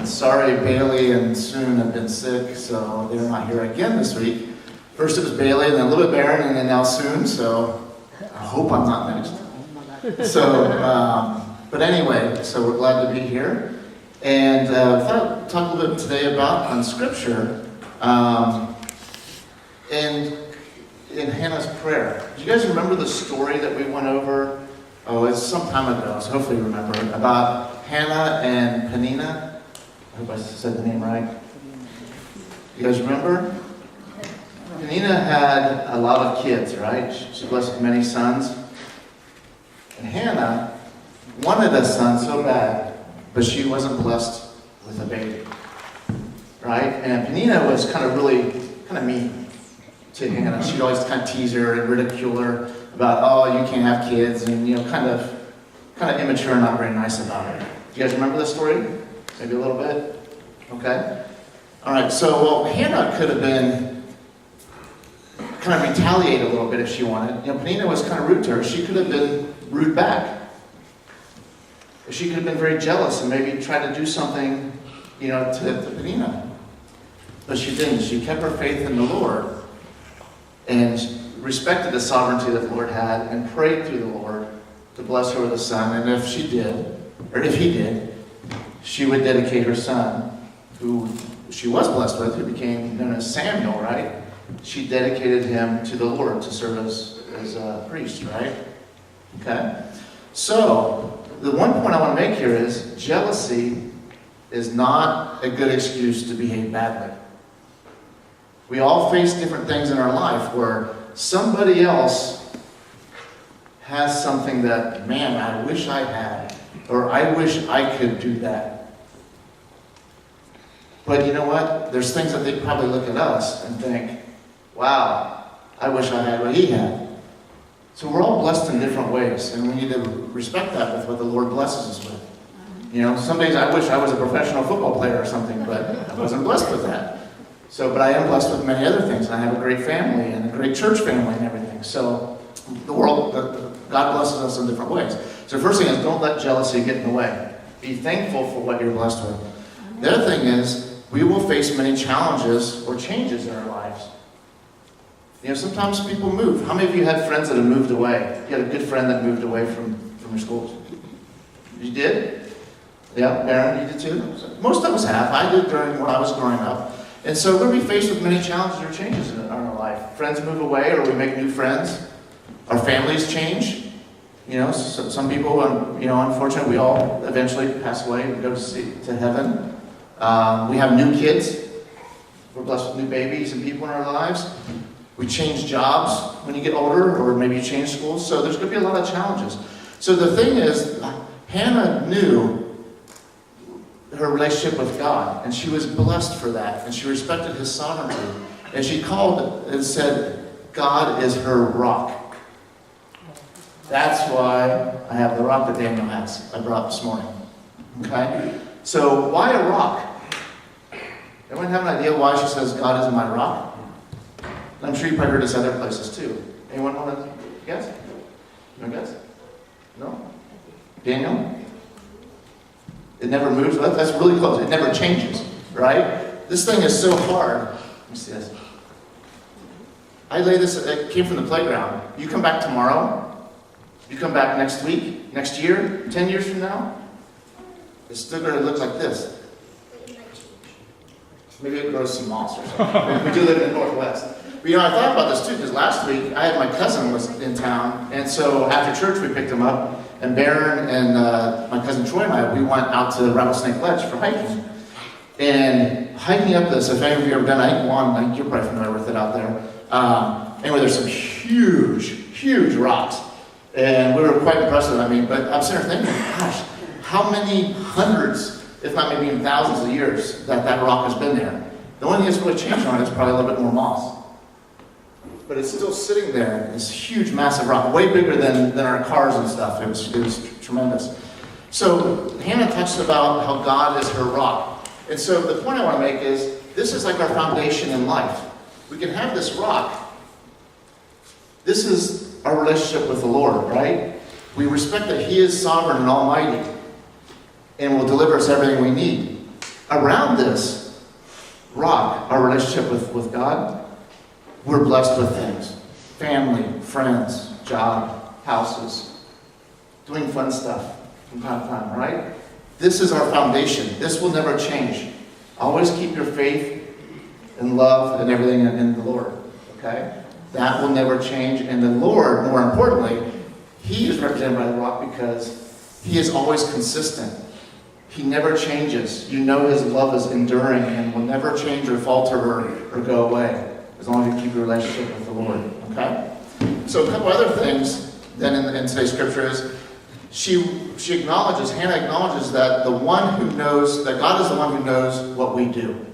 Sorry, Bailey and Soon have been sick, so they're not here again this week. First it was Bailey, and then a little bit Baron, and then now Soon, so I hope I'm not next. So, but anyway, so we're glad to be here. And I thought I'd talk a little bit today about on Scripture, and in Hannah's prayer. Do you guys remember the story that we went over? Oh, it's some time ago, so hopefully you remember, about Hannah and Peninnah. I hope I said the name right. You guys remember? Peninnah had a lot of kids, right? She blessed with many sons. And Hannah wanted a son so bad, but she wasn't blessed with a baby. Right? And Peninnah was kind of mean to Hannah. She'd always kind of tease her and ridicule her about, oh, you can't have kids, and kind of immature and not very nice about her. Do you guys remember this story? Maybe a little bit? Okay. All right, so Hannah could have been kind of retaliate a little bit if she wanted. Peninnah was kind of rude to her. She could have been rude back. She could have been very jealous and maybe tried to do something, to Peninnah. But she didn't. She kept her faith in the Lord and respected the sovereignty that the Lord had and prayed through the Lord to bless her with a son. And if he did, she would dedicate her son, who she was blessed with, who became known as Samuel, right? She dedicated him to the Lord to serve as a priest, right? Okay? So, the one point I want to make here is jealousy is not a good excuse to behave badly. We all face different things in our life where somebody else has something that, man, I wish I had, or I wish I could do that. But you know what? There's things that they probably look at us and think, wow, I wish I had what he had. So we're all blessed in different ways, and we need to respect that with what the Lord blesses us with. Some days I wish I was a professional football player or something, but I wasn't blessed with that. But I am blessed with many other things, and I have a great family and a great church family and everything. So God blesses us in different ways. So the first thing is, don't let jealousy get in the way. Be thankful for what you're blessed with. The other thing is, we will face many challenges or changes in our lives. Sometimes people move. How many of you had friends that have moved away? You had a good friend that moved away from your schools? You did? Yeah, Baron, you did too? Most of us have. I did during when I was growing up. And so we're going to be faced with many challenges or changes in our life. Friends move away, or we make new friends. Our families change. So some people, unfortunately, we all eventually pass away and go to heaven. We have new kids. We're blessed with new babies and people in our lives. We change jobs when you get older, or maybe you change schools. So there's going to be a lot of challenges. So the thing is, Hannah knew her relationship with God, and she was blessed for that, and she respected his sovereignty. And she called and said, God is her rock. That's why I have the rock that Daniel has, I brought this morning. Okay? So why a rock? Anyone have an idea why she says, God is my rock? I'm sure you probably heard this other places too. Anyone want to guess? No guess? No? Daniel? It never moves. That's really close. It never changes, right? This thing is so hard. Let me see this. I lay this, it came from the playground. You come back tomorrow, you come back next week, next year, 10 years from now, it's still going to look like this. Maybe it grows some moss or something. We do live in the Northwest. But I thought about this too, because last week I had my cousin was in town, and so after church we picked him up, and Baron and my cousin Troy and I, we went out to Rattlesnake Ledge for hiking. And hiking up this, if any of you have ever done hiking one, you're probably familiar with it out there. Anyway, there's some huge rocks. And we were quite impressed with it. But I'm sitting there thinking, gosh, how many hundreds, if not maybe even thousands of years that rock has been there. The only thing that's really changed on it is probably a little bit more moss. But it's still sitting there, this huge, massive rock, way bigger than our cars and stuff. It was tremendous. So Hannah touched about how God is her rock. And so the point I want to make is, this is like our foundation in life. We can have this rock. This is our relationship with the Lord, right? We respect that He is sovereign and almighty and will deliver us everything we need. around this rock, our relationship with God, we're blessed with things. Family, friends, job, houses, doing fun stuff from time to time, right? This is our foundation. This will never change. Always keep your faith and love and everything in the Lord, okay? That will never change. And the Lord, more importantly, He is represented by the rock because He is always consistent. He never changes. You know His love is enduring and will never change or falter or go away as long as you keep your relationship with the Lord, okay? So a couple other things then in today's scripture is Hannah acknowledges that the one who knows, that God is the one who knows what we do.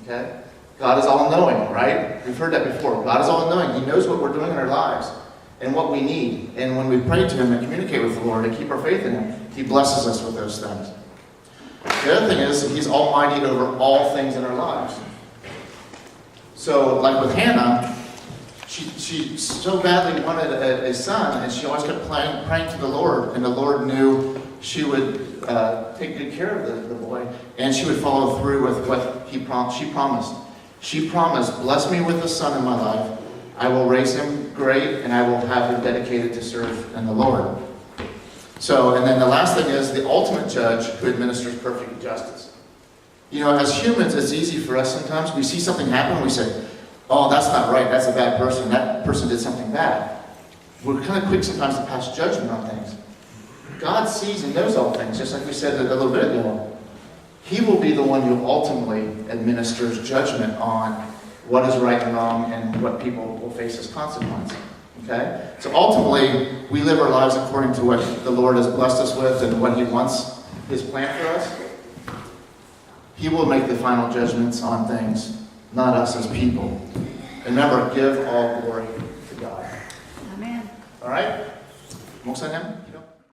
Okay? God is all-knowing, right? We've heard that before. God is all-knowing. He knows what we're doing in our lives and what we need. And when we pray to Him and communicate with the Lord and keep our faith in Him, He blesses us with those things. The other thing is He's almighty over all things in our lives. So, like with Hannah, she so badly wanted a son, and she always kept praying to the Lord, and the Lord knew she would take good care of the boy, and she would follow through with what she promised. She promised, bless me with a son in my life. I will raise him great, and I will have him dedicated to serve in the Lord. So, and then the last thing is the ultimate judge who administers perfect justice. You know, as humans, it's easy for us sometimes. We see something happen, we say, oh, that's not right, that's a bad person, that person did something bad. We're kind of quick sometimes to pass judgment on things. God sees and knows all things, just like we said a little bit ago. He will be the one who ultimately administers judgment on what is right and wrong and what people will face as consequence. Okay? So ultimately, we live our lives according to what the Lord has blessed us with and what He wants, His plan for us. He will make the final judgments on things, not us as people. And remember, give all glory to God. Amen. All right? Muksanem?